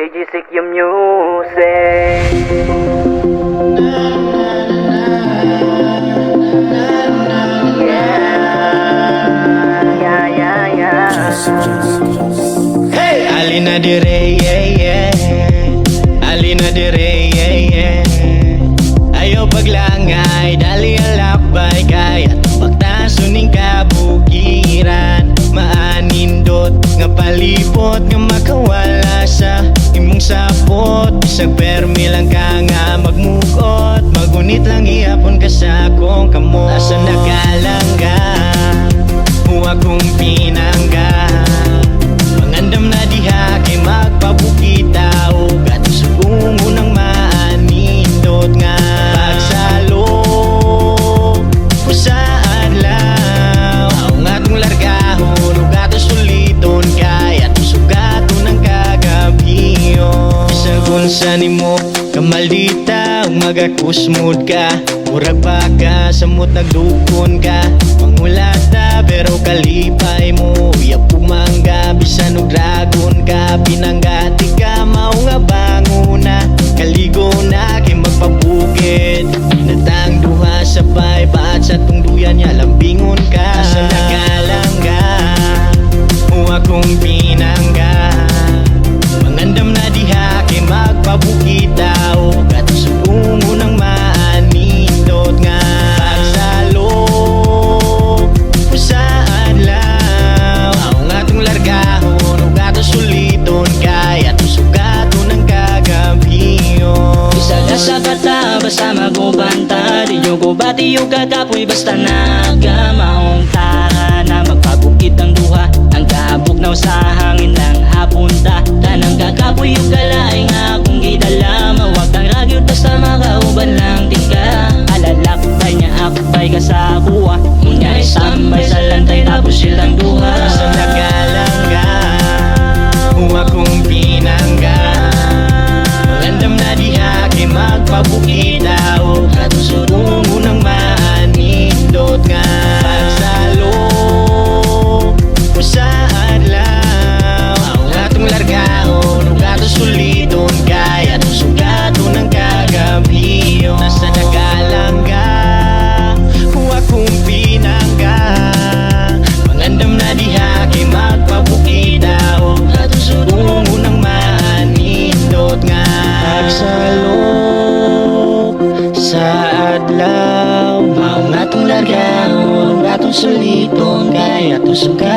Sigisik yung music. Hey! Alina dire, yeah, yeah. Alina dire, yeah, yeah. Ayaw paglangay, dali ang lakbay. Kaya pagtasuning kabukiran. Maanindot, nga palipot, nga makawala sa imong sapot. Bisag permi lang ka nga magmugot. Magunit lang ihapon ka sa akong kamot. Asa nakalangga, huwag kong pinangga. Pangandam na diha kay magpabukita. O gatusubong unang maanindot nga pagsalo o sa adlaw. Aw nga tong largahon o gatos uliton. Kaya tusugato ng kagabiyon. Bisag unsa nimo kamaldita o magakusmod ka. Murag baka samot nagdukon ka. Mangulata pero kalipay mo. Uyab pumangga bisan og dragon ka. Pinanggati ka mao nga banguna. Kaligo na kay magpabukid. Natang duha sa pay baat sa tungduyan niya lambingon ka. Asa nagalangga o akong pinangga. Mangandam na diha kay magpabukita. O gatusubong unang maanindot nga pagsalo o sa adlaw. Aw nga tong largahon o gatos uliton. Kaya tusugato ng kagabiyon. Isaga sa bata basta magubanta. Di nyo ko bati yung kakapoy basta nagamaong tara. Na magpabukit ang duha. Ang kabugnaw sa hangin lang hapunta. Tanang kakapoy yung galay nga kung gidala. Mawag kang ragyod basta makauban lang tingka. Alalakbay niya akbay ka sa buwa. Munya istambay sa lantay tapos silang duha. Sa nagalangga o akong pinangga. Magandam na diha kay magpabukita. O katusubong unang maanindot nga pagsalo o sa adlaw. Aw nga tong largahon o gatos uliton. Kaya tusugato ng kagabiyon. Nasa nagalangga o akong pinangga. Mangandam na diha kay magpabukita. O katusubong unang maanindot nga pagsalo sa adlaw. Mao nga tong largahon o atong suliton. Kaya tusugato